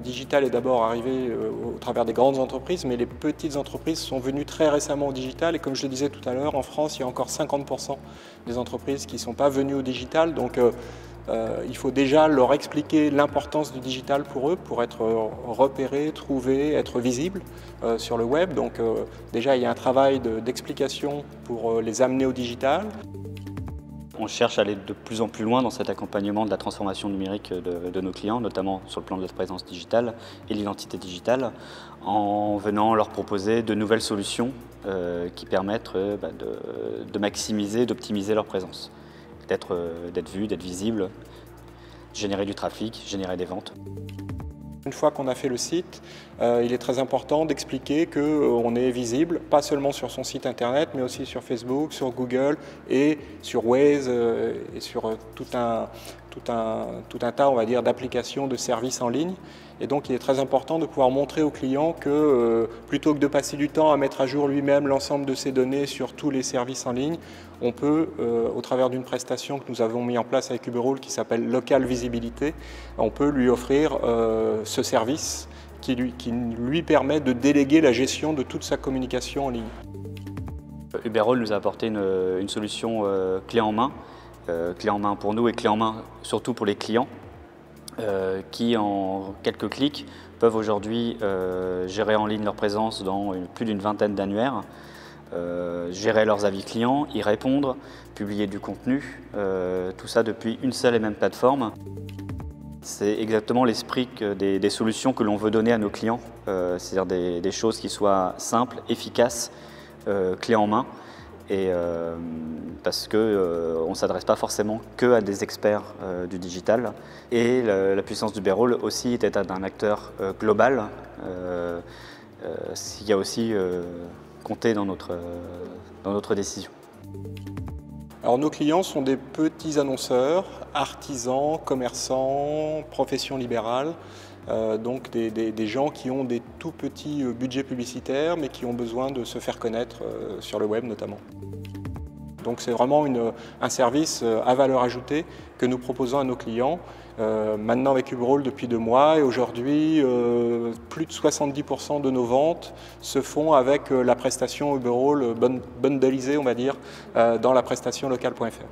digital est d'abord arrivé au travers des grandes entreprises, mais les petites entreprises sont venues très récemment au digital. Et comme je le disais tout à l'heure, en France, il y a encore 50% des entreprises qui ne sont pas venues au digital. Donc il faut déjà leur expliquer l'importance du digital pour eux, pour être repérés, trouvés, être visibles sur le web. Donc déjà, il y a un travail d'explication pour les amener au digital. On cherche à aller de plus en plus loin dans cet accompagnement de la transformation numérique de nos clients, notamment sur le plan de la présence digitale et l'identité digitale, en venant leur proposer de nouvelles solutions qui permettent de maximiser, d'optimiser leur présence, d'être vus, d'être visibles, générer du trafic, générer des ventes. Une fois qu'on a fait le site, il est très important d'expliquer qu'on est visible, pas seulement sur son site internet, mais aussi sur Facebook, sur Google et sur Waze et sur tout un tas, on va dire, d'applications, de services en ligne. Et donc il est très important de pouvoir montrer au client que plutôt que de passer du temps à mettre à jour lui-même l'ensemble de ses données sur tous les services en ligne, on peut, au travers d'une prestation que nous avons mis en place avec Uberall qui s'appelle Local Visibilité, on peut lui offrir ce service qui lui permet de déléguer la gestion de toute sa communication en ligne. Uberall nous a apporté une solution clé en main pour nous et clé en main surtout pour les clients qui en quelques clics peuvent aujourd'hui gérer en ligne leur présence dans plus d'une vingtaine d'annuaires, gérer leurs avis clients, y répondre, publier du contenu, tout ça depuis une seule et même plateforme. C'est exactement l'esprit des solutions que l'on veut donner à nos clients, c'est-à-dire des choses qui soient simples, efficaces, clés en main, et parce qu'on ne s'adresse pas forcément que à des experts du digital. Et la puissance d'Uberall aussi était un acteur global, ce qui a aussi compté dans notre décision. Alors nos clients sont des petits annonceurs, artisans, commerçants, professions libérales, donc des gens qui ont des tout petits budgets publicitaires mais qui ont besoin de se faire connaître sur le web notamment. Donc c'est vraiment un service à valeur ajoutée que nous proposons à nos clients. Maintenant avec Uberall depuis 2 mois et aujourd'hui plus de 70% de nos ventes se font avec la prestation Uberall bundleisée on va dire dans la prestation local.fr.